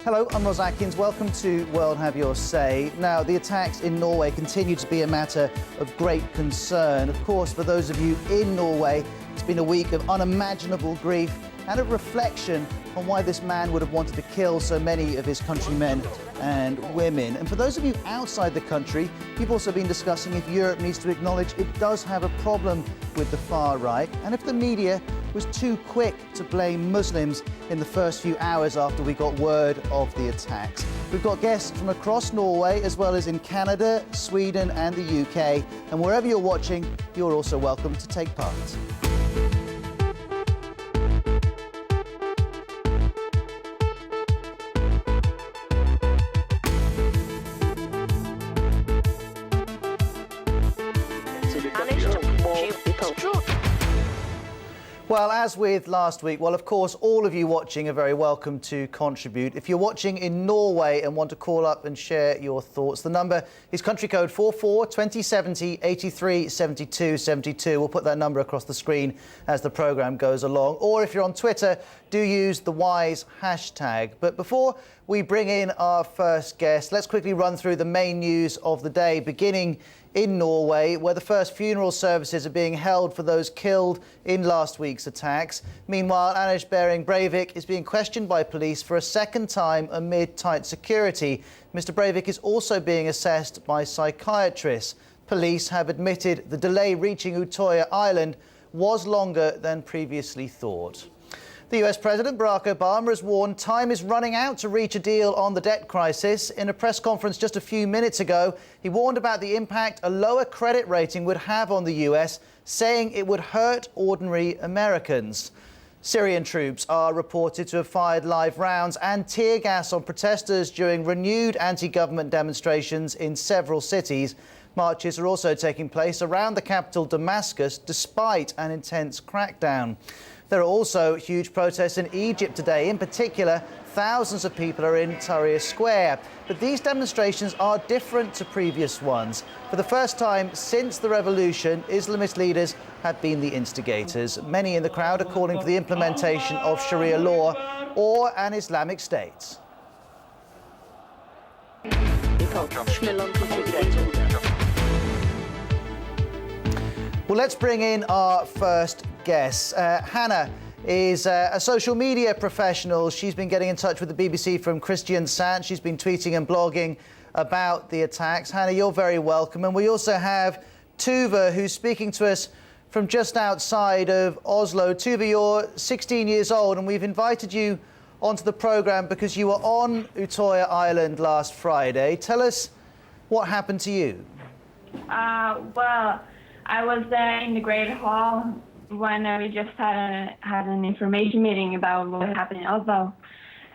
Hello, I'm Ros Atkins. Welcome to World Have Your Say. Now, the attacks in Norway continue to be a matter of great concern. Of course, for those of you in Norway, it's been a week of unimaginable grief and a reflection on why this man would have wanted to kill so many of his countrymen and women. And for those of you outside the country, you've also been discussing if Europe needs to acknowledge it does have a problem with the far right, and if the media was too quick to blame Muslims in the first few hours after we got word of the attacks. We've got guests from across Norway, as well as in Canada, Sweden and the UK. And wherever you're watching, you're also welcome to take part. Well, as with last week, well, of course, all of you watching are very welcome to contribute. If you're watching in Norway and want to call up and share your thoughts, the number is country code 44 2070 83 72 72. We'll put that number across the screen as the programme goes along. Or if you're on Twitter, do use the WISE hashtag. But before we bring in our first guest, let's quickly run through the main news of the day, beginning in Norway, where the first funeral services are being held for those killed in last week's attacks. Meanwhile, Anders Behring Breivik is being questioned by police for a second time amid tight security. Mr. Breivik is also being assessed by psychiatrists. Police have admitted the delay reaching Utøya Island was longer than previously thought. The US President Barack Obama has warned time is running out to reach a deal on the debt crisis. In a press conference just a few minutes ago, he warned about the impact a lower credit rating would have on the US, saying it would hurt ordinary Americans. Syrian troops are reported to have fired live rounds and tear gas on protesters during renewed anti-government demonstrations in several cities. Marches are also taking place around the capital Damascus, despite an intense crackdown. There are also huge protests in Egypt today. In particular, thousands of people are in Tahrir Square. But these demonstrations are different to previous ones. For the first time since the revolution, Islamist leaders have been the instigators. Many in the crowd are calling for the implementation of Sharia law or an Islamic state. Well, let's bring in our first guest. Hannah is a social media professional. She's been getting in touch with the BBC from Kristiansand. She's been tweeting and blogging about the attacks. Hannah, you're very welcome. And we also have Tuva, who's speaking to us from just outside of Oslo. Tuva, you're 16 years old, and we've invited you onto the programme because you were on Utøya Island last Friday. Tell us what happened to you. Well, I was in the Great Hall when we just had an information meeting about what happened in Oslo.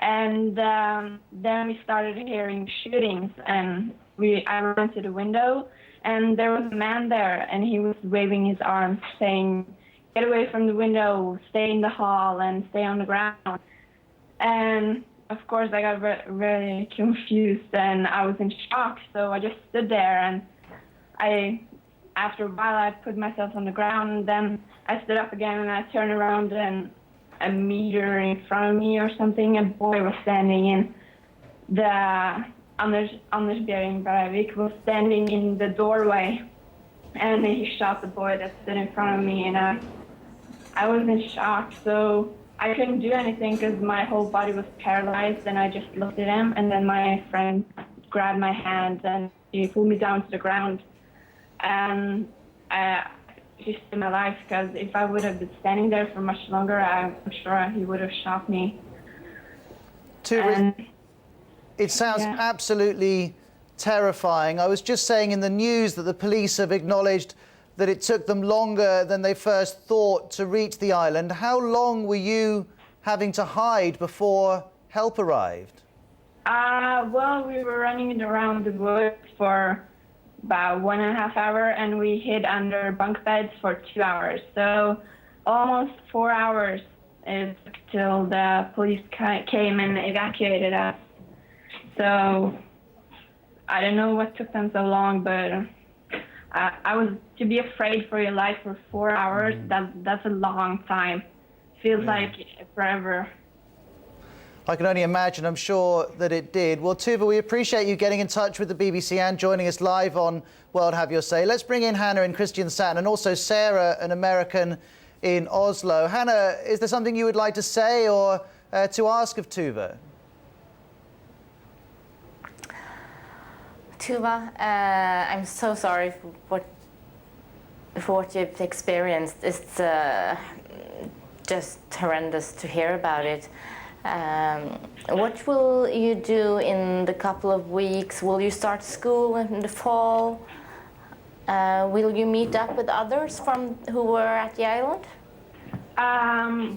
And then we started hearing shootings, and I went to the window, and there was a man there, and he was waving his arms, saying, "Get away from the window, stay in the hall, and stay on the ground." And of course, I got really confused, and I was in shock, so I just stood there, and after a while, I put myself on the ground, and then I stood up again, and I turned around, and a meter in front of me or something, a boy was standing in Anders Behring Breivik was standing in the doorway, and he shot the boy that stood in front of me, and I was in shock, so I couldn't do anything because my whole body was paralyzed, and I just looked at him, and then my friend grabbed my hand, and he pulled me down to the ground. And he saved my life, because if I would have been standing there for much longer, I'm sure he would have shot me. It sounds absolutely terrifying. I was just saying in the news that the police have acknowledged that it took them longer than they first thought to reach the island. How long were you having to hide before help arrived? Well, we were running around the woods for about 1.5 hours, and we hid under bunk beds for 2 hours. So almost 4 hours it took till the police came and evacuated us. So I don't know what took them so long, but I was to be afraid for your life for 4 hours. That's a long time. Feels like forever. I can only imagine. I'm sure that it did. Well, Tuva, we appreciate you getting in touch with the BBC and joining us live on World Have Your Say. Let's bring in Hannah in Kristiansand and also Sarah, an American in Oslo. Hannah, is there something you would like to say or to ask of Tuva? Tuva, I'm so sorry for what you've experienced. It's just horrendous to hear about it. What will you do in the couple of weeks? Will you start school in the fall? Will you meet up with others from who were at the island?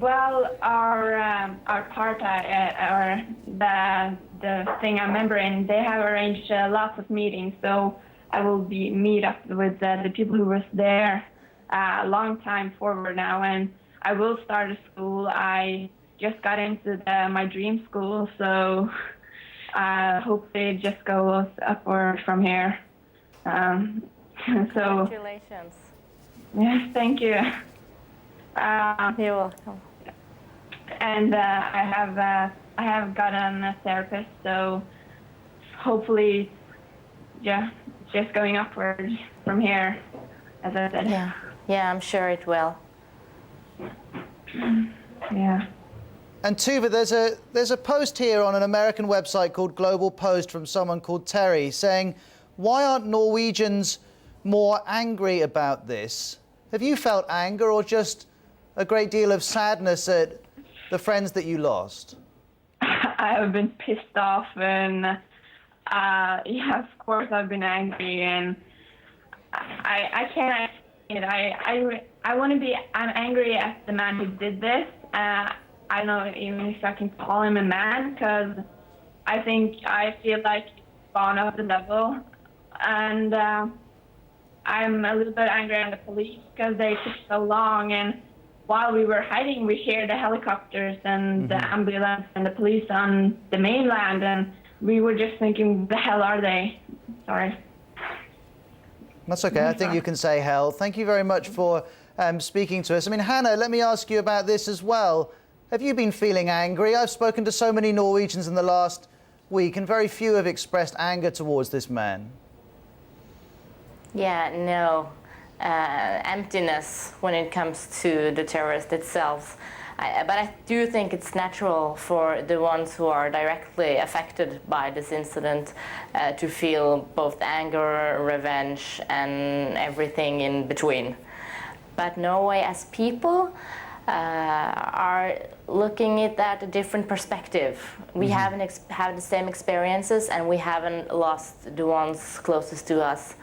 Well, our party, or the thing I'm a member in, they have arranged lots of meetings. So I will meet up with the people who was there a long time forward now, and I will start a school. I just got into my dream school, so hopefully it just goes upward from here. So Congratulations. yes, thank you. You're welcome. And I have gotten a therapist, so hopefully, yeah, it's just going upward from here, as I said. Yeah, I'm sure it will. Yeah. And Tuva, there's a post here on an American website called Global Post from someone called Terry saying, why aren't Norwegians more angry about this? Have you felt anger or just a great deal of sadness at the friends that you lost? I have been pissed off, and yeah, of course I've been angry, and I can't explain it. I want to be. I'm angry at the man who did this. I don't know even if I can call him a man, because I feel like it's gone up the level, and I'm a little bit angry at the police because they took so long. And while we were hiding, we heard the helicopters and the ambulance and the police on the mainland, and we were just thinking, the hell are they? Sorry. That's okay. I think you can say hell. Thank you very much for speaking to us. I mean, Hannah, let me ask you about this as well. Have you been feeling angry? I've spoken to so many Norwegians in the last week, and very few have expressed anger towards this man. Yeah, no. Emptiness when it comes to the terrorist itself. But I do think it's natural for the ones who are directly affected by this incident to feel both anger, revenge, and everything in between. But Norway as people are looking at that a different perspective. We haven't had the same experiences, and we haven't lost the ones closest to us.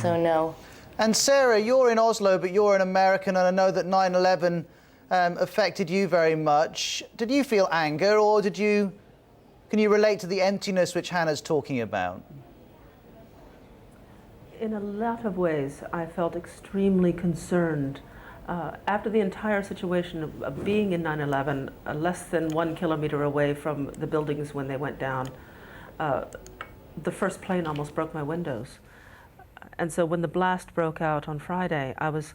So no. And Sarah, you're in Oslo, but you're an American, and I know that 9/11 affected you very much. Did you feel anger, or can you relate to the emptiness which Hannah's talking about? In a lot of ways, I felt extremely concerned. After the entire situation of being in 9/11, less than 1 kilometer away from the buildings when they went down, the first plane almost broke my windows. And so when the blast broke out on Friday, I was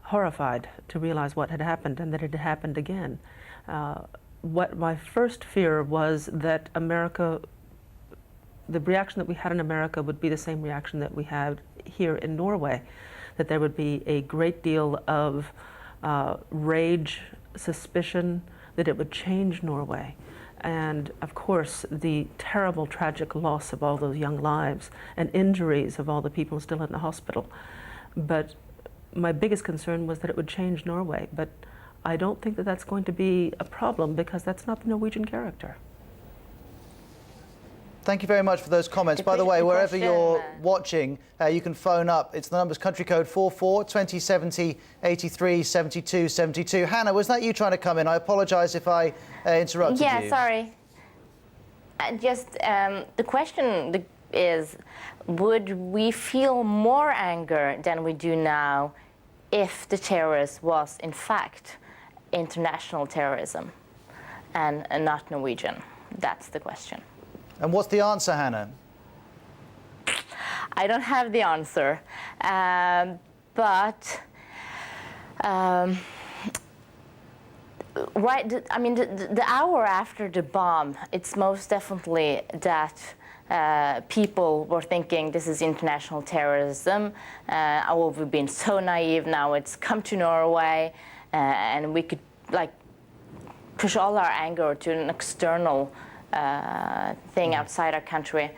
horrified to realize what had happened and that it had happened again. What my first fear was that the reaction that we had in America would be the same reaction that we had here in Norway, that there would be a great deal of rage, suspicion, that it would change Norway. And of course, the terrible, tragic loss of all those young lives and injuries of all the people still in the hospital. But my biggest concern was that it would change Norway. But I don't think that that's going to be a problem, because that's not the Norwegian character. Thank you very much for those comments. By the way, wherever you're watching, you can phone up. It's the numbers country code 44 2070 83 72 72. Hannah, was that you trying to come in? I apologise if I interrupted you. Yeah, sorry. Just the question is, would we feel more anger than we do now if the terrorist was in fact international terrorism and not Norwegian? That's the question. And what's the answer, Hannah? I don't have the answer, but right. I mean, the hour after the bomb, it's most definitely that people were thinking this is international terrorism. Oh, we've been so naive. Now it's come to Norway, and we could like push all our anger to an external thing outside our country.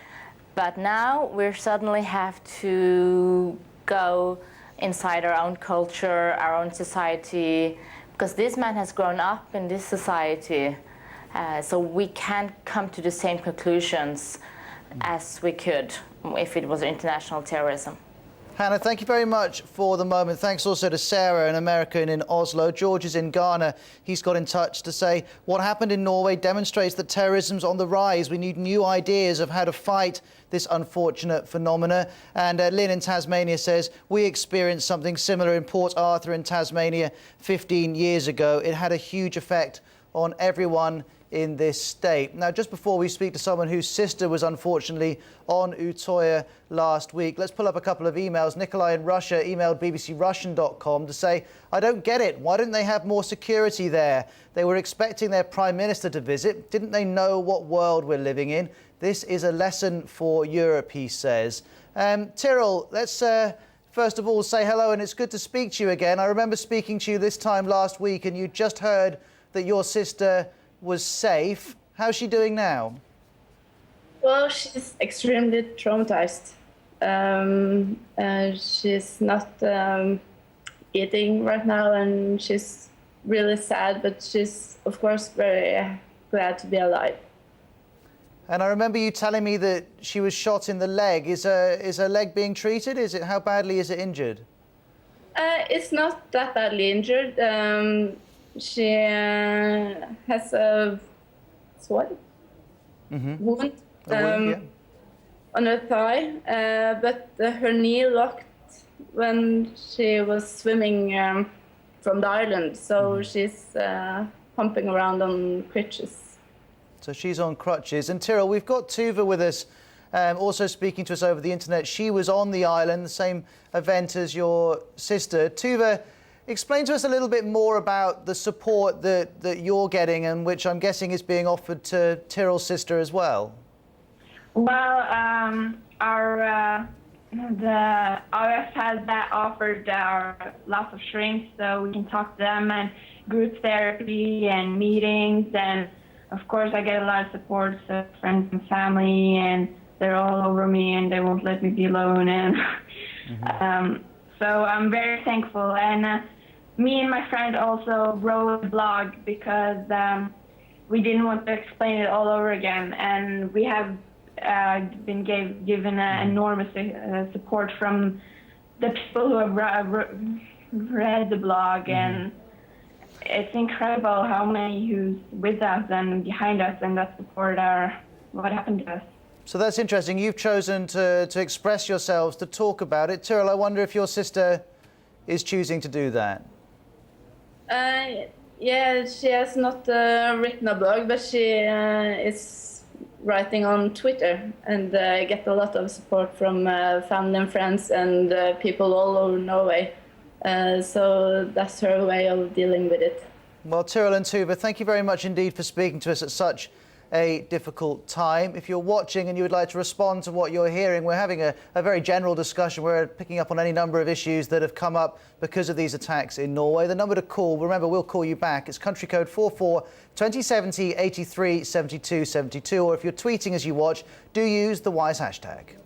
But now we suddenly have to go inside our own culture, our own society, because this man has grown up in this society, so we can't come to the same conclusions as we could if it was international terrorism. Hannah, thank you very much for the moment. Thanks also to Sarah, an American in Oslo. George is in Ghana. He's got in touch to say what happened in Norway demonstrates that terrorism's on the rise. We need new ideas of how to fight this unfortunate phenomena. And Lynn in Tasmania says, we experienced something similar in Port Arthur in Tasmania 15 years ago. It had a huge effect on everyone in this state. Now, just before we speak to someone whose sister was unfortunately on Utoya last week, let's pull up a couple of emails. Nikolai in Russia emailed bbcrussian.com to say, I don't get it. Why didn't they have more security there? They were expecting their prime minister to visit. Didn't they know what world we're living in? This is a lesson for Europe, he says. Tyrrell, let's first of all say hello, and it's good to speak to you again. I remember speaking to you this time last week, and you just heard that your sister was safe. How's she doing now? Well, she's extremely traumatized. She's not eating right now, and she's really sad, but she's, of course, very glad to be alive. And I remember you telling me that she was shot in the leg. Is her leg being treated? How badly is it injured? It's not that badly injured. She has a sword wound on her thigh, but her knee locked when she was swimming from the island, so she's humping around on crutches. So she's on crutches. And Tyrrell, we've got Tuva with us, also speaking to us over the internet. She was on the island, the same event as your sister. Tuva, explain to us a little bit more about the support that you're getting, and which I'm guessing is being offered to Tyrrell's sister as well. Well, the RF has that offered lots of shrinks, so we can talk to them, and group therapy and meetings, and of course I get a lot of support, so friends and family, and they're all over me, and they won't let me be alone, and so I'm very thankful. And me and my friend also wrote a blog because we didn't want to explain it all over again, and we have been given enormous support from the people who have read the blog, and it's incredible how many who's with us and behind us, and that support what happened to us. So that's interesting. You've chosen to express yourselves, to talk about it. Tyrrell, I wonder if your sister is choosing to do that. Yeah, she has not written a blog, but she is writing on Twitter, and get a lot of support from family and friends and people all over Norway. So that's her way of dealing with it. Well, Tyrrell and Tuva, thank you very much indeed for speaking to us at such a difficult time. If you're watching and you would like to respond to what you're hearing, we're having a very general discussion. We're picking up on any number of issues that have come up because of these attacks in Norway. The number to call, remember, we'll call you back. It's country code 44 2070 83 72 72. Or if you're tweeting as you watch, do use the WISE hashtag.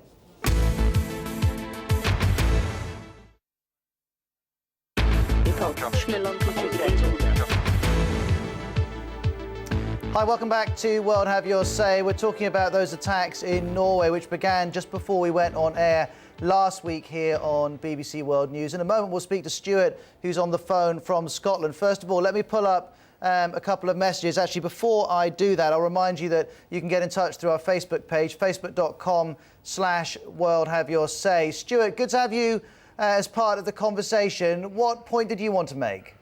Hi, welcome back to World Have Your Say. We're talking about those attacks in Norway, which began just before we went on air last week here on BBC World News. In a moment, we'll speak to Stuart, who's on the phone from Scotland. First of all, let me pull up a couple of messages. Actually, before I do that, I'll remind you that you can get in touch through our Facebook page, facebook.com/World Have Your Say. Stuart, good to have you as part of the conversation. What point did you want to make?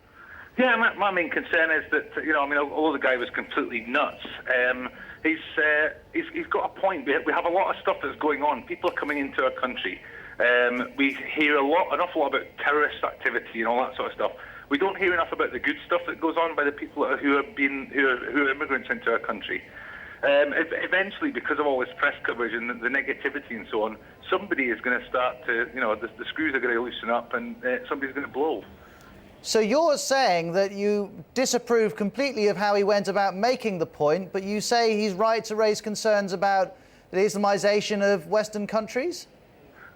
Yeah, my main concern is that, although the guy was completely nuts, he's got a point. We have a lot of stuff that's going on. People are coming into our country. We hear an awful lot about terrorist activity and all that sort of stuff. We don't hear enough about the good stuff that goes on by the people who are immigrants into our country. Eventually, because of all this press coverage and the negativity and so on, somebody is going to start to, the screws are going to loosen up and somebody's going to blow. So you're saying that you disapprove completely of how he went about making the point, but you say he's right to raise concerns about the Islamization of Western countries?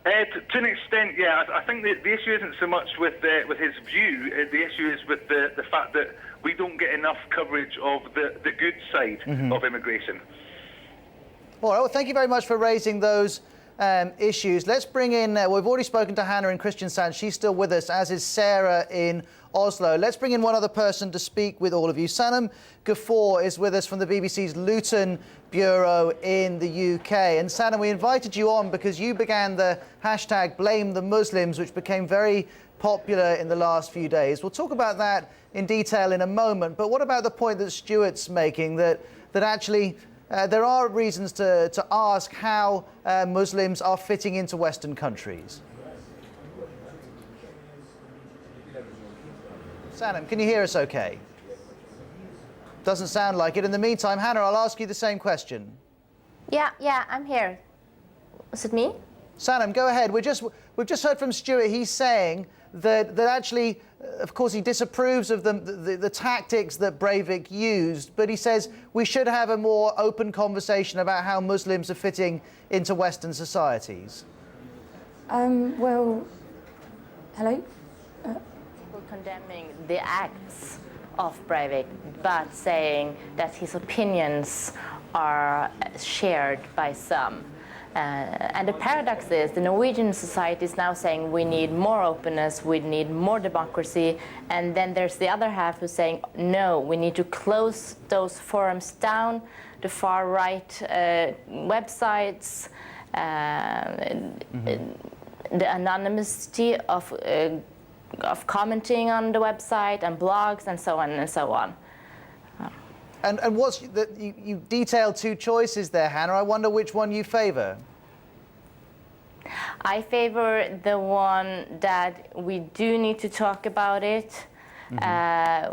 To an extent, yeah. I think the issue isn't so much with his view. The issue is with the fact that we don't get enough coverage of the good side of immigration. All right, well, thank you very much for raising those issues. Let's bring in, we've already spoken to Hannah in Kristiansand. She's still with us, as is Sarah in Oslo. Let's bring in one other person to speak with all of you. Sanam Ghaffar is with us from the BBC's Luton Bureau in the UK. And Sanam, we invited you on because you began the hashtag Blame the Muslims, which became very popular in the last few days. We'll talk about that in detail in a moment. But what about the point that Stuart's making, that actually there are reasons to ask how Muslims are fitting into Western countries? Sanam, can you hear us okay? Doesn't sound like it. In the meantime, Hannah, I'll ask you the same question. Yeah, I'm here. Was it me? Sanam, go ahead. We've just heard from Stuart. He's saying that actually, of course, he disapproves of the tactics that Breivik used, but he says we should have a more open conversation about how Muslims are fitting into Western societies. Well, hello? Condemning the acts of Breivik, but saying that his opinions are shared by some. And the paradox is the Norwegian society is now saying we need more openness, we need more democracy, and then there's the other half who's saying no, we need to close those forums down, the far right websites, the anonymity of commenting on the website and blogs and so on and so on. And what's you detailed two choices there, Hannah. I wonder which one you favour. I favor the one that we do need to talk about it.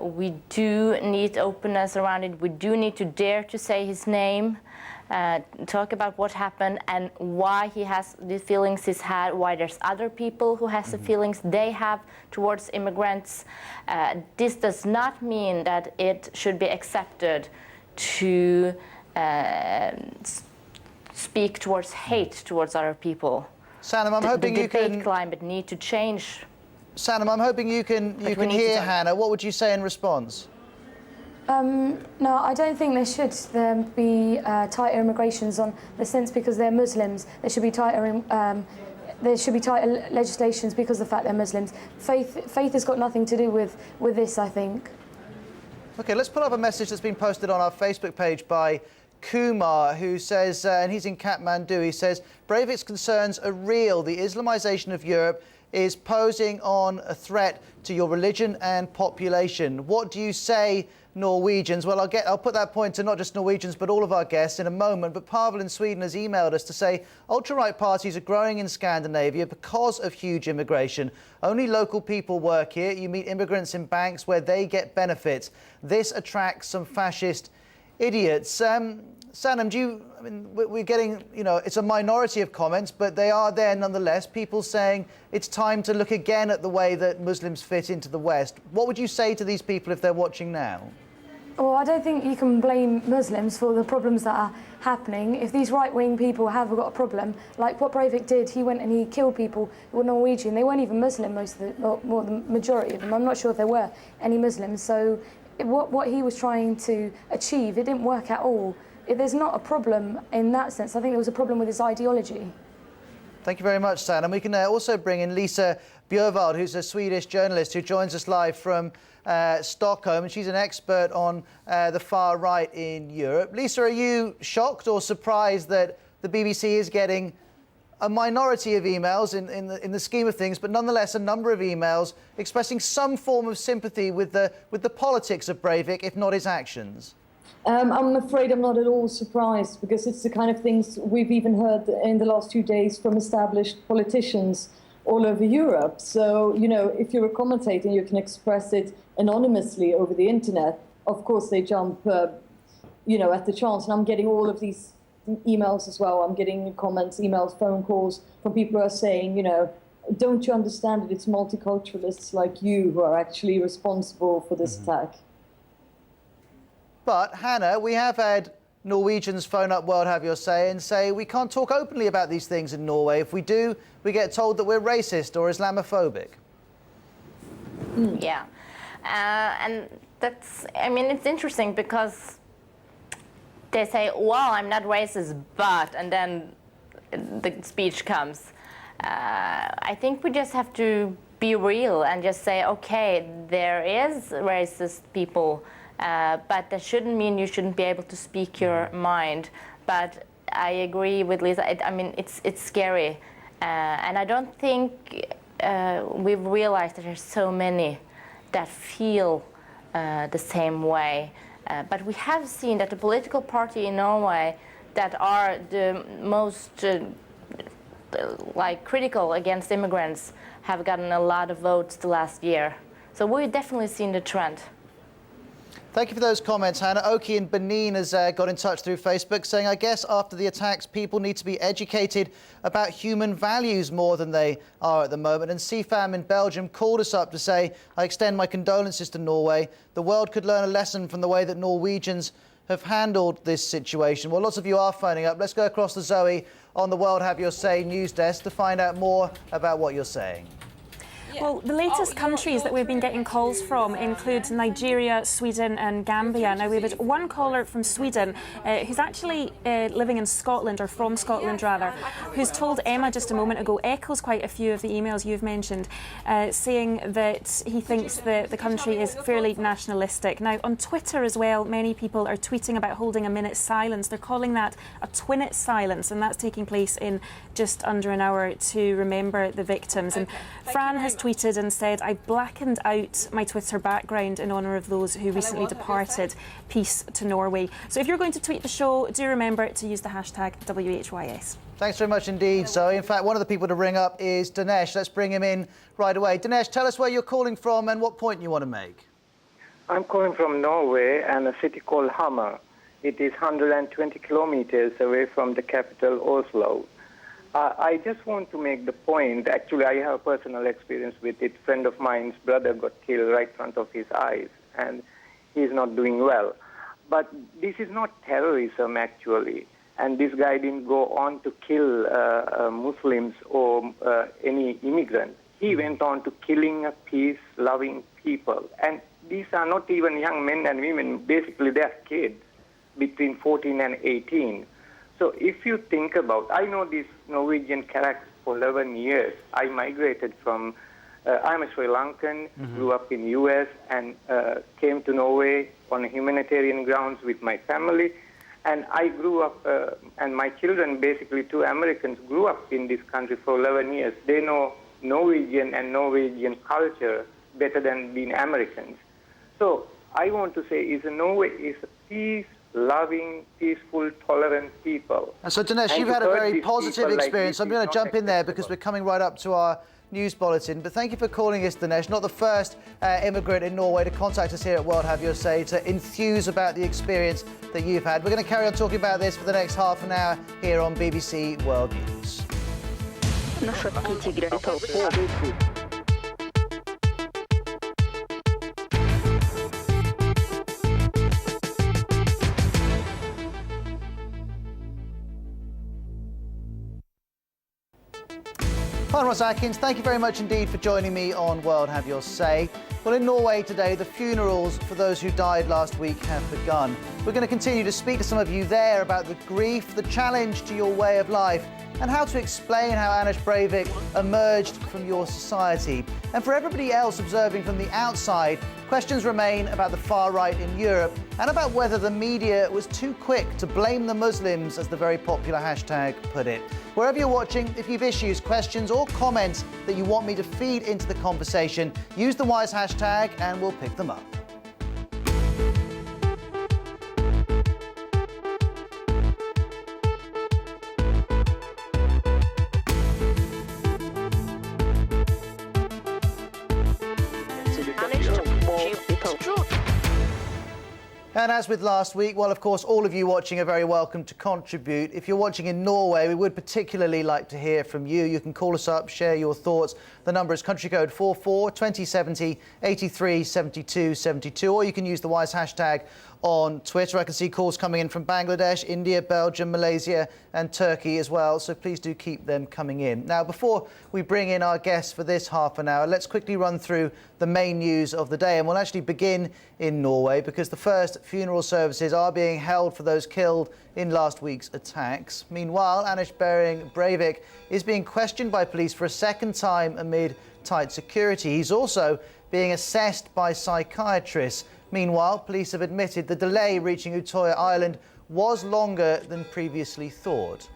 We do need openness around it. We do need to dare to say his name, talk about what happened and why he has the feelings he's had, why there's other people who has the feelings they have towards immigrants. This does not mean that it should be accepted to speak towards hate towards other people. Sanam, I'm hoping you can. The debate climate need to change. Sanam, I'm hoping you can hear Hannah. What would you say in response? No, I don't think there should be tighter immigrations on the sense because they're Muslims. There should be tighter. There should be tighter legislations because of the fact they're Muslims. Faith has got nothing to do with this, I think. Okay, let's pull up a message that's been posted on our Facebook page by Kumar, who says, and he's in Kathmandu, he says, Breivik's concerns are real. The Islamization of Europe is posing on a threat to your religion and population. What do you say, Norwegians? Well, I'll put that point to not just Norwegians, but all of our guests in a moment. But Pavel in Sweden has emailed us to say ultra-right parties are growing in Scandinavia because of huge immigration. Only local people work here. You meet immigrants in banks where they get benefits. This attracts some fascist idiots. Sanam, we're getting, it's a minority of comments, but they are there nonetheless. People saying it's time to look again at the way that Muslims fit into the West. What would you say to these people if they're watching now? Well, I don't think you can blame Muslims for the problems that are happening. If these right-wing people have got a problem, like what Breivik did, he went and he killed people who were Norwegian. They weren't even Muslim, the majority of them. I'm not sure if there were any Muslims. So what he was trying to achieve, it didn't work at all. There's not a problem in that sense. I think there was a problem with his ideology. Thank you very much, Sam. And we can also bring in Lisa Björvald, who's a Swedish journalist who joins us live from Stockholm. And she's an expert on the far right in Europe. Lisa, are you shocked or surprised that the BBC is getting a minority of emails in the scheme of things, but nonetheless a number of emails expressing some form of sympathy with the politics of Breivik, if not his actions? I'm afraid I'm not at all surprised, because it's the kind of things we've even heard in the last 2 days from established politicians. all over Europe. So, you know, if you're a commentator and you can express it anonymously over the internet, of course they jump, you know, at the chance. And I'm getting all of these emails as well. I'm getting comments, emails, phone calls from people who are saying, you know, don't you understand that it's multiculturalists like you who are actually responsible for this attack? But, Hannah, we have had Norwegians phone up World Have Your Say and say we can't talk openly about these things in Norway. If we do, we get told that we're racist or Islamophobic. Yeah. And that's, I mean, it's interesting because they say, well, I'm not racist, but, and then the speech comes. I think we just have to be real and just say, okay, there is racist people, but that shouldn't mean you shouldn't be able to speak your mind. But I agree with Lisa. I mean, it's scary, and I don't think we've realized that there's so many that feel the same way. But we have seen that the political party in Norway that are the most like critical against immigrants have gotten a lot of votes the last year. So we've definitely seen the trend. Thank you for those comments, Hannah. Oki in Benin has got in touch through Facebook saying, I guess after the attacks, people need to be educated about human values more than they are at the moment. And CFAM in Belgium called us up to say, I extend my condolences to Norway. The world could learn a lesson from the way that Norwegians have handled this situation. Well, lots of you are phoning up. Let's go across to Zoe on the World Have Your Say news desk to find out more about what you're saying. Well, the latest countries that we've been getting calls from include Nigeria, Sweden and Gambia. Now, we've had one caller from Sweden who's actually living in Scotland, or from Scotland rather, who's told Emma just a moment ago, echoes quite a few of the emails you've mentioned, saying that he thinks that the country is fairly nationalistic. Now, on Twitter as well, many people are tweeting about holding a minute's silence. They're calling that a twinnet silence, and that's taking place in just under an hour to remember the victims. And Fran has tweeted and said, I blackened out my Twitter background in honour of those who recently departed. Peace to Norway. So if you're going to tweet the show, do remember to use the hashtag WHYS. Thanks very much indeed, Zoe. In fact, one of the people to ring up is Dinesh. Let's bring him in right away. Dinesh, tell us where you're calling from and what point you want to make. I'm calling from Norway and a city called Hamar. It is 120 kilometers away from the capital, Oslo. I just want to make the point, actually I have personal experience with it. A friend of mine's brother got killed right in front of his eyes, and he's not doing well. But this is not terrorism, actually. And this guy didn't go on to kill Muslims or any immigrant. He went on to killing peace-loving people. And these are not even young men and women. Basically, they're kids between 14 and 18. So if you think about, I know this Norwegian character for 11 years. I migrated from, I'm a Sri Lankan, grew up in US and came to Norway on humanitarian grounds with my family. And I grew up, and my children, basically 2 Americans, grew up in this country for 11 years. They know Norwegian and Norwegian culture better than being Americans. So I want to say Norway is a peace-loving, peaceful, tolerant people. And so, Dinesh, you've had a very positive experience. I'm going to jump in there because we're coming right up to our news bulletin. But thank you for calling us, Dinesh. Not the first immigrant in Norway to contact us here at World Have Your Say to enthuse about the experience that you've had. We're going to carry on talking about this for the next half an hour here on BBC World News. Hi, Ross Atkins. Thank you very much indeed for joining me on World Have Your Say. Well, in Norway today, the funerals for those who died last week have begun. We're going to continue to speak to some of you there about the grief, the challenge to your way of life, and how to explain how Anders Breivik emerged from your society. And for everybody else observing from the outside, questions remain about the far right in Europe and about whether the media was too quick to blame the Muslims, as the very popular hashtag put it. Wherever you're watching, if you've issues, questions or comments that you want me to feed into the conversation, use the WISE hashtag and we'll pick them up. And as with last week, well, of course, all of you watching are very welcome to contribute. If you're watching in Norway, we would particularly like to hear from you. You can call us up, share your thoughts. The number is country code 44 2070 83 72 72, or you can use the WISE hashtag on Twitter. I can see calls coming in from Bangladesh, India, Belgium, Malaysia and Turkey as well, so please do keep them coming in. Now, before we bring in our guests for this half an hour, let's quickly run through the main news of the day, and we'll actually begin in Norway because the first funeral services are being held for those killed in last week's attacks. Meanwhile, Anders Behring Breivik is being questioned by police for a second time amid tight security. He's also being assessed by psychiatrists. Meanwhile, police have admitted the delay reaching Utoya Island was longer than previously thought.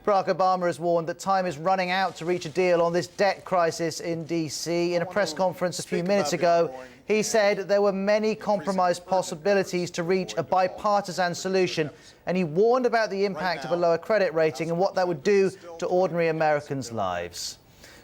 Barack Obama has warned that time is running out to reach a deal on this debt crisis in D.C. In a press conference a few minutes ago, he said there were many compromise possibilities to reach a bipartisan solution, and he warned about the impact of a lower credit rating and what that would do to ordinary Americans' lives.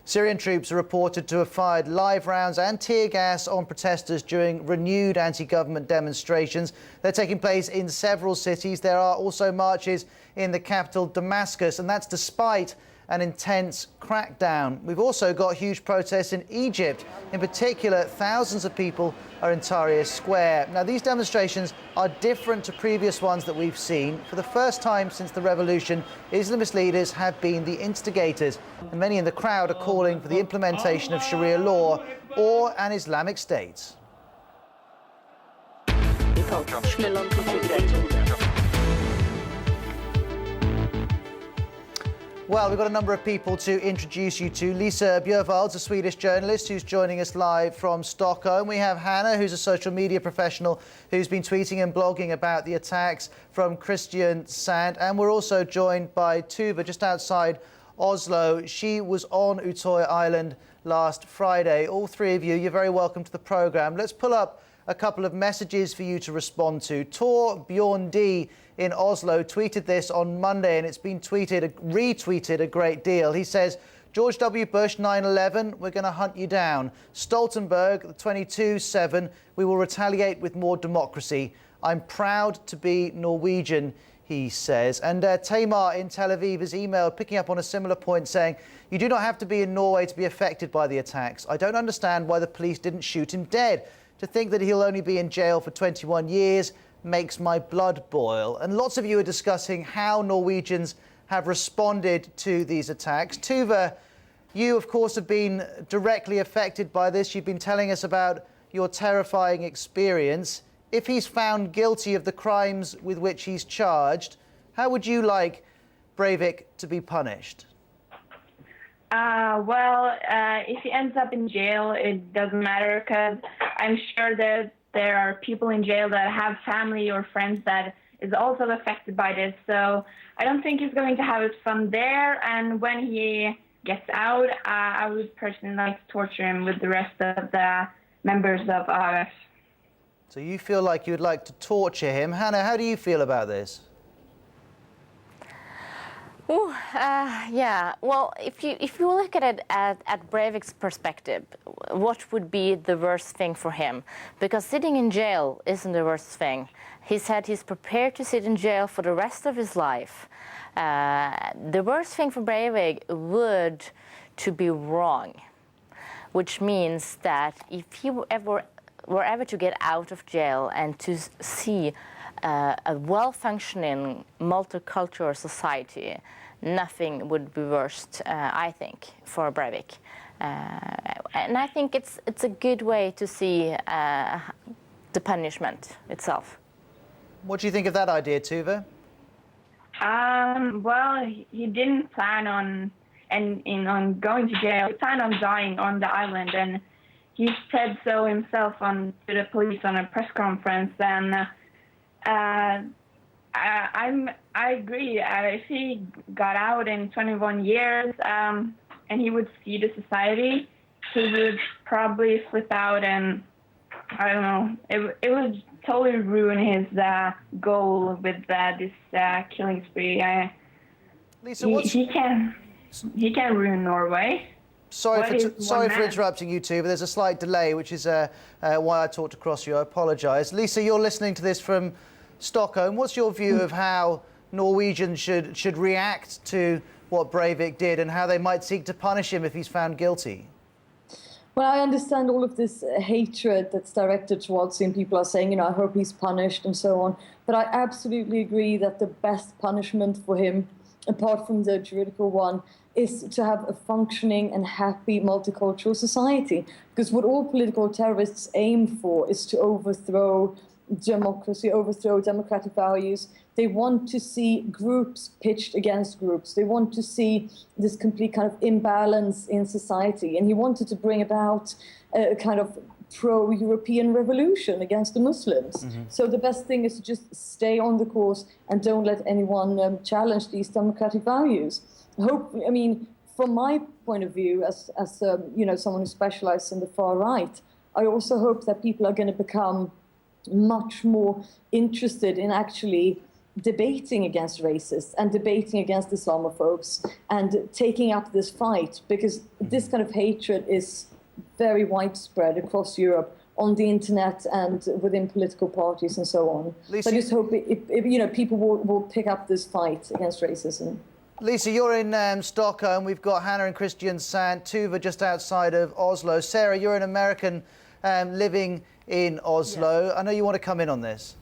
Syrian troops are reported to have fired live rounds and tear gas on protesters during renewed anti-government demonstrations. They're taking place in several cities. There are also marches in the capital, Damascus, and that's despite an intense crackdown. We've also got huge protests in Egypt. In particular, thousands of people are in Tahrir Square. Now, these demonstrations are different to previous ones that we've seen. For the first time since the revolution, Islamist leaders have been the instigators, and many in the crowd are calling for the implementation of Sharia law or an Islamic state. Well, we've got a number of people to introduce you to. Lisa Björvald's a Swedish journalist who's joining us live from Stockholm. We have Hannah, who's a social media professional who's been tweeting and blogging about the attacks from Christian Sand. And we're also joined by Tuva, just outside Oslo. She was on Utoya Island last Friday. All three of you, you're very welcome to the programme. Let's pull up a couple of messages for you to respond to. Tor Bjorn D in Oslo tweeted this on Monday, and it's been retweeted a great deal. He says, George W. Bush, 9/11, we're going to hunt you down. Stoltenberg, 22/7, we will retaliate with more democracy. I'm proud to be Norwegian, he says. And Tamar in Tel Aviv has emailed, picking up on a similar point, saying, you do not have to be in Norway to be affected by the attacks. I don't understand why the police didn't shoot him dead. To think that he'll only be in jail for 21 years makes my blood boil. And lots of you are discussing how Norwegians have responded to these attacks. Tuva, you, of course, have been directly affected by this. You've been telling us about your terrifying experience. If he's found guilty of the crimes with which he's charged, how would you like Breivik to be punished? If he ends up in jail, it doesn't matter, because I'm sure that there are people in jail that have family or friends that is also affected by this. So I don't think he's going to have his fun there. And when he gets out, I would personally like to torture him with the rest of the members of AF. So you feel like you'd like to torture him. Hannah, how do you feel about this? Yeah. Well, if you look at it at Breivik's perspective, what would be the worst thing for him? Because sitting in jail isn't the worst thing. He said he's prepared to sit in jail for the rest of his life. The worst thing for Breivik would to be wrong, which means that if he were ever to get out of jail and to see a well-functioning multicultural society, nothing would be worse, I think, for Breivik. And I think it's a good way to see the punishment itself. What do you think of that idea, Tuva? He didn't plan on going to jail. He planned on dying on the island, and he said so himself to the police on a press conference. And I agree. If he got out in 21 years and he would see the society, he would probably flip out, and I don't know. It would totally ruin his goal with this killing spree. Lisa, he can ruin Norway. Sorry for interrupting you two, but there's a slight delay, which is why I talked across you. I apologise. Lisa, you're listening to this from Stockholm. What's your view of how Norwegians should react to what Breivik did and how they might seek to punish him if he's found guilty? Well, I understand all of this hatred that's directed towards him. People are saying, you know, I hope he's punished and so on. But I absolutely agree that the best punishment for him, apart from the juridical one, is to have a functioning and happy multicultural society. Because what all political terrorists aim for is to overthrow democracy, overthrow democratic values. They want to see groups pitched against groups. They want to see this complete kind of imbalance in society. And he wanted to bring about a kind of pro-European revolution against the Muslims. Mm-hmm. So the best thing is to just stay on the course and don't let anyone challenge these democratic values. I mean, from my point of view, as you know, someone who specializes in the far right, I also hope that people are going to become much more interested in actually debating against racists and debating against Islamophobes and taking up this fight, because this kind of hatred is very widespread across Europe on the internet and within political parties and so on. Lisa, so I just hope you know, people will pick up this fight against racism. Lisa, you're in Stockholm. We've got Hannah and Christian Sant, Tuva just outside of Oslo. Sarah, you're an American living in Oslo. Yes. I know you want to come in on this.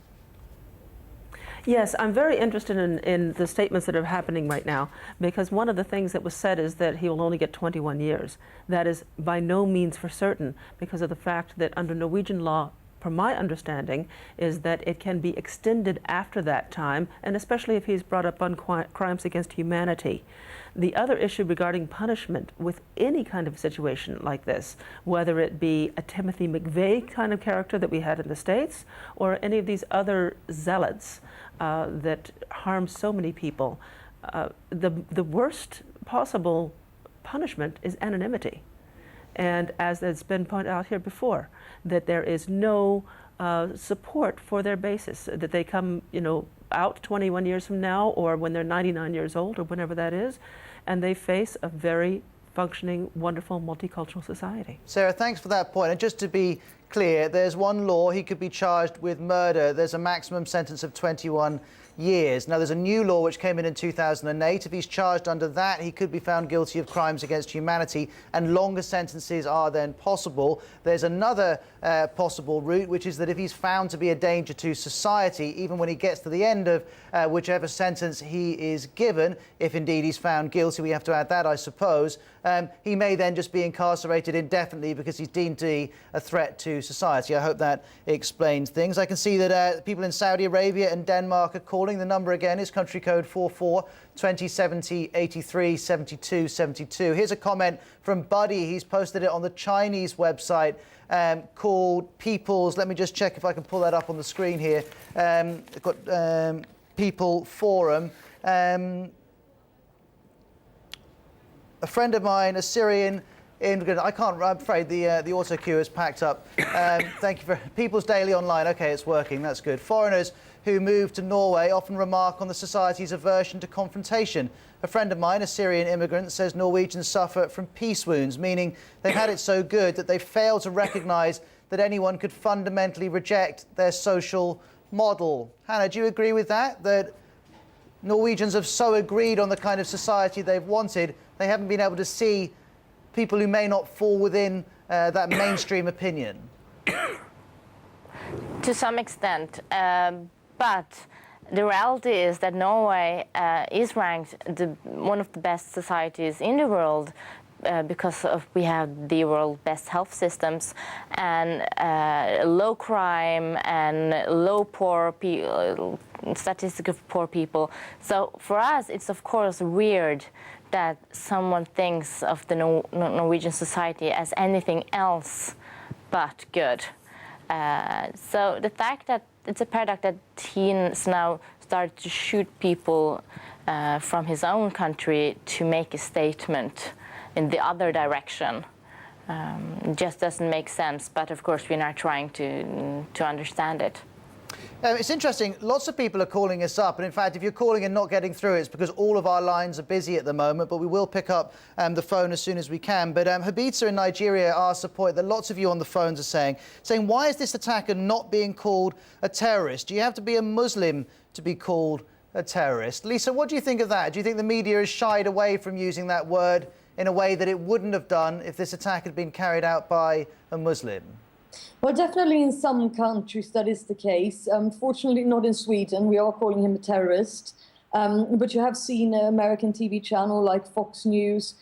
Yes, I'm very interested in the statements that are happening right now, because one of the things that was said is that he will only get 21 years. That is by no means for certain, because of the fact that under Norwegian law, from my understanding, is that it can be extended after that time, and especially if he's brought up on crimes against humanity. The other issue regarding punishment with any kind of situation like this, whether it be a Timothy McVeigh kind of character that we had in the States, or any of these other zealots that harm so many people, the worst possible punishment is anonymity. And as it's been pointed out here before, that there is no support for their basis, that they come, you know, out 21 years from now, or when they're 99 years old, or whenever that is, and they face a very functioning, wonderful, multicultural society. Sarah, thanks for that point. And just to be clear, there's one law, he could be charged with murder. There's a maximum sentence of 21 years. Now, there's a new law which came in 2008. If he's charged under that, he could be found guilty of crimes against humanity, and longer sentences are then possible. There's another possible route, which is that if he's found to be a danger to society, even when he gets to the end of whichever sentence he is given, if indeed he's found guilty, we have to add that, I suppose, he may then just be incarcerated indefinitely because he's deemed to be a threat to society. I hope that explains things. I can see that people in Saudi Arabia and Denmark are calling. The number again is country code 44 2070 83 72 72. Here's a comment from Buddy. He's posted it on the Chinese website called People's. Let me just check if I can pull that up on the screen here. I've got People Forum. A friend of mine, a Syrian immigrant. I'm afraid the auto cue is packed up. Thank you for People's Daily Online. Okay, it's working. That's good. Foreigners who move to Norway often remark on the society's aversion to confrontation. A friend of mine, a Syrian immigrant, says Norwegians suffer from peace wounds, meaning they've had it so good that they fail to recognise that anyone could fundamentally reject their social model. Hannah, do you agree with that? That Norwegians have so agreed on the kind of society they've wanted, they haven't been able to see people who may not fall within that mainstream opinion? To some extent, but the reality is that Norway is ranked one of the best societies in the world because we have the world's best health systems and low crime and low statistic of poor people. So for us, it's of course weird that someone thinks of the Norwegian society as anything else but good. So the fact that it's a paradox that teens now start to shoot people from his own country to make a statement in the other direction just doesn't make sense. But of course, we're now trying to understand it. It's interesting, lots of people are calling us up, and in fact, if you're calling and not getting through, it's because all of our lines are busy at the moment, but we will pick up the phone as soon as we can. But Habita in Nigeria asked a point that lots of you on the phones are saying, why is this attacker not being called a terrorist? Do you have to be a Muslim to be called a terrorist? Lisa, what do you think of that? Do you think the media has shied away from using that word in a way that it wouldn't have done if this attack had been carried out by a Muslim? Well, definitely in some countries that is the case. Fortunately, not in Sweden. We are calling him a terrorist. But you have seen an American TV channel like Fox News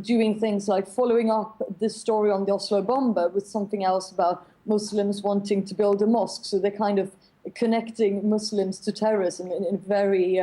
doing things like following up this story on the Oslo bomber with something else about Muslims wanting to build a mosque. So they're kind of connecting Muslims to terrorism in a very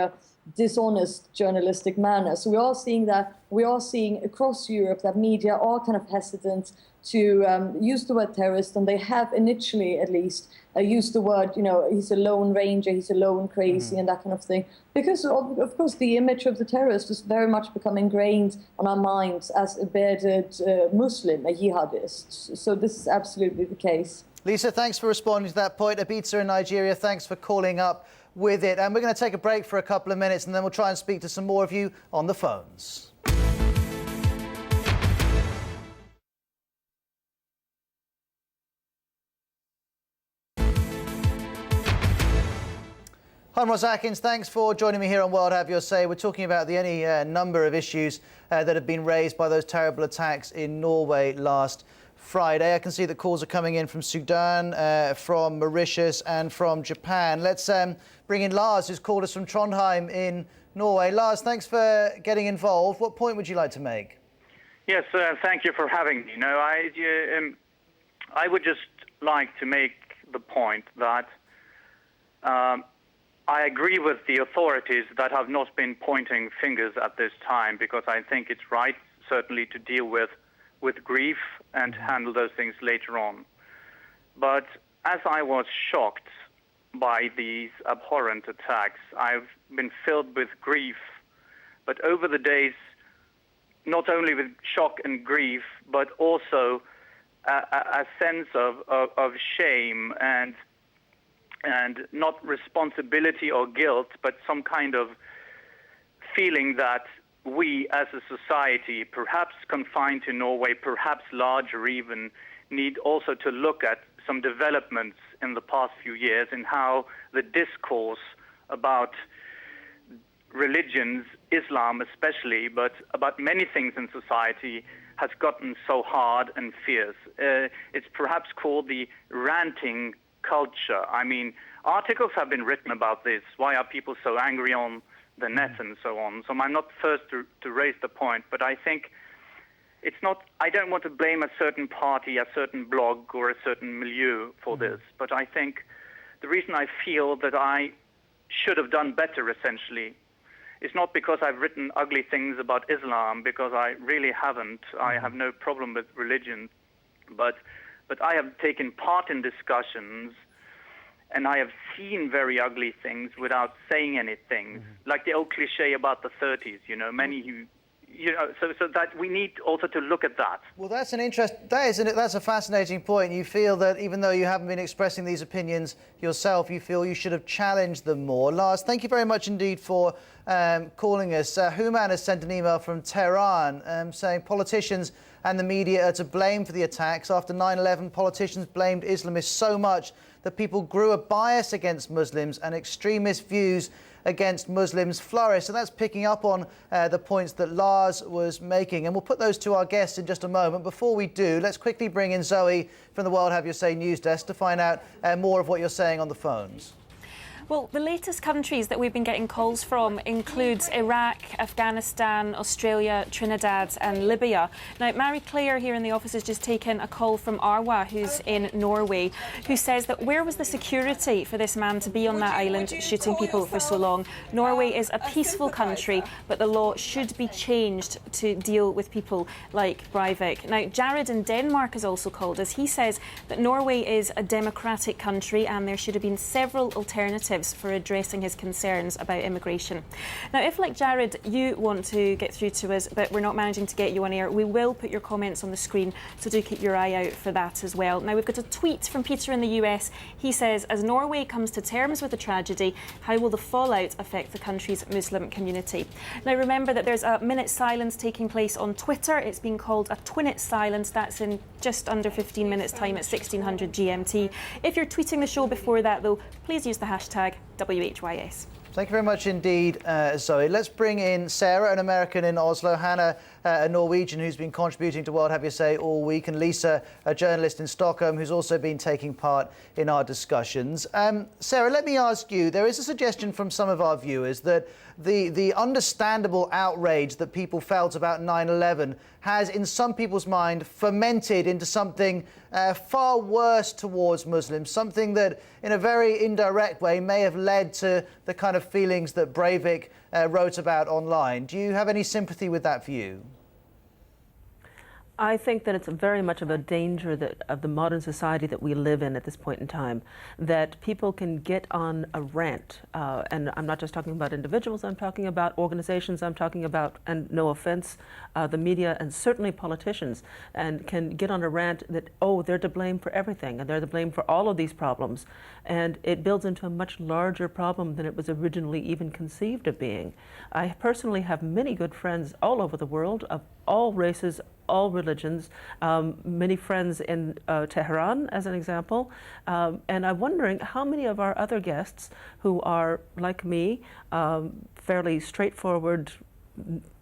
dishonest journalistic manner. So we are seeing that. We are seeing across Europe that media are kind of hesitant to use the word terrorist, and they have initially, at least, used the word, he's a lone ranger, he's a lone crazy, and that kind of thing. Because, of course, the image of the terrorist has very much become ingrained on our minds as a bearded Muslim, a jihadist. So this is absolutely the case. Lisa, thanks for responding to that point. Habita in Nigeria, thanks for calling up with it. And we're going to take a break for a couple of minutes, and then we'll try and speak to some more of you on the phones. Hi, I'm Ross Atkins. Thanks for joining me here on World Have Your Say. We're talking about any number of issues that have been raised by those terrible attacks in Norway last Friday. I can see that calls are coming in from Sudan, from Mauritius and from Japan. Let's bring in Lars, who's called us from Trondheim in Norway. Lars, thanks for getting involved. What point would you like to make? Yes, thank you for having me. I would just like to make the point that I agree with the authorities that have not been pointing fingers at this time, because I think it's right, certainly, to deal with grief and handle those things later on. But as I was shocked by these abhorrent attacks, I've been filled with grief, but over the days, not only with shock and grief, but also a sense of shame and not responsibility or guilt, but some kind of feeling that we as a society, perhaps confined to Norway, perhaps larger even, need also to look at some developments in the past few years in how the discourse about religions, Islam especially, but about many things in society, has gotten so hard and fierce. It's perhaps called the ranting culture. I mean, articles have been written about this. Why are people so angry on the net and so on? So I'm not first to raise the point, but I think it's not, I don't want to blame a certain party, a certain blog, or a certain milieu for this, but I think the reason I feel that I should have done better, essentially, is not because I've written ugly things about Islam, because I really haven't. I have no problem with religion, but I have taken part in discussions, and I have seen very ugly things without saying anything, like the old cliche about the 30s, many who, so that we need also to look at that. Well, that's that's a fascinating point. You feel that even though you haven't been expressing these opinions yourself, you feel you should have challenged them more. Lars, thank you very much indeed for calling us. Human has sent an email from Tehran saying politicians and the media are to blame for the attacks. After 9/11, politicians blamed Islamists so much that people grew a bias against Muslims and extremist views against Muslims flourished. So that's picking up on the points that Lars was making. And we'll put those to our guests in just a moment. Before we do, let's quickly bring in Zoe from the World Have Your Say news desk to find out more of what you're saying on the phones. Well, the latest countries that we've been getting calls from includes Iraq, Afghanistan, Australia, Trinidad and Libya. Now, Mary Claire here in the office has just taken a call from Arwa, who's in Norway, who says that where was the security for this man to be on that island shooting people for so long? Norway is a peaceful country, but the law should be changed to deal with people like Breivik. Now, Jared in Denmark has also called us. He says that Norway is a democratic country and there should have been several alternatives gives for addressing his concerns about immigration. Now, if, like Jared, you want to get through to us, but we're not managing to get you on air, we will put your comments on the screen, so do keep your eye out for that as well. Now, we've got a tweet from Peter in the US. He says, as Norway comes to terms with the tragedy, how will the fallout affect the country's Muslim community? Now, remember that there's a minute's silence taking place on Twitter. It's been called a twinit silence. That's in just under 15 minutes time at 1600 GMT. If you're tweeting the show before that, though, please use the hashtag WHYS. Thank you very much indeed, Zoe. Let's bring in Sarah, an American in Oslo, Hannah, a Norwegian who's been contributing to World Have Your Say all week, and Lisa, a journalist in Stockholm who's also been taking part in our discussions. Sarah, let me ask you, there is a suggestion from some of our viewers that the understandable outrage that people felt about 9/11 has, in some people's mind, fermented into something far worse towards Muslims, something that, in a very indirect way, may have led to the kind of feelings that Breivik wrote about online. Do you have any sympathy with that view? I think that it's very much of a danger of the modern society that we live in at this point in time, that people can get on a rant, and I'm not just talking about individuals, I'm talking about organizations, I'm talking about, and no offense, the media and certainly politicians, and can get on a rant that, oh, they're to blame for everything, and they're to blame for all of these problems, and it builds into a much larger problem than it was originally even conceived of being. I personally have many good friends all over the world, of all races, all religions, many friends in Tehran, as an example, and I'm wondering how many of our other guests who are, like me, fairly straightforward,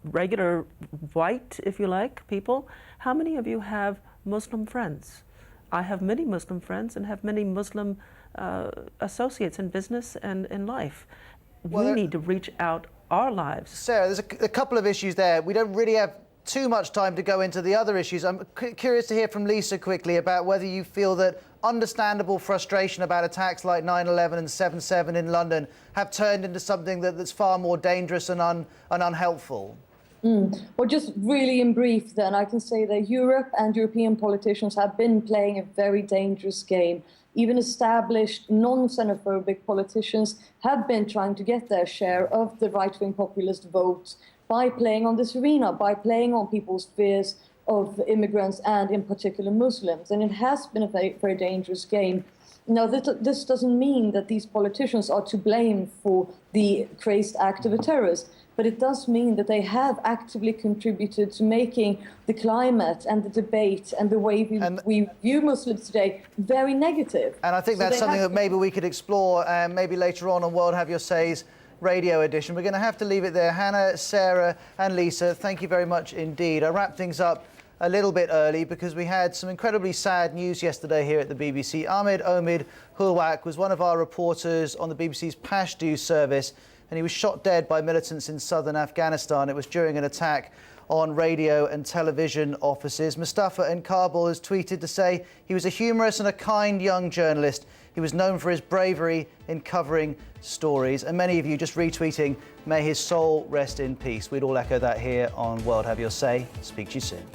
regular, white, if you like, people, how many of you have Muslim friends? I have many Muslim friends and have many Muslim associates in business and in life. We need to reach out our lives. Sarah, there's a couple of issues there. We don't really have too much time to go into the other issues. I'm curious to hear from Lisa quickly about whether you feel that understandable frustration about attacks like 9/11 and 7/7 in London have turned into something that's far more dangerous and unhelpful. Well, just really in brief then, I can say that Europe and European politicians have been playing a very dangerous game. Even established non-xenophobic politicians have been trying to get their share of the right-wing populist vote by playing on this arena, by playing on people's fears of immigrants and in particular Muslims. And it has been a very, very dangerous game. Now, this doesn't mean that these politicians are to blame for the crazed act of a terrorist, but it does mean that they have actively contributed to making the climate and the debate and the way we view Muslims today very negative. And I think that's something that maybe we could explore maybe later on World Have Your Say's radio edition. We're going to have to leave it there. Hannah, Sarah and Lisa, thank you very much indeed. I wrapped things up a little bit early because we had some incredibly sad news yesterday here at the BBC. Ahmed Omid Hulwak was one of our reporters on the BBC's Pashto service, and he was shot dead by militants in southern Afghanistan. It was during an attack on radio and television offices. Mustafa in Kabul has tweeted to say he was a humorous and a kind young journalist. He was known for his bravery in covering stories. And many of you just retweeting, may his soul rest in peace. We'd all echo that here on World Have Your Say. Speak to you soon.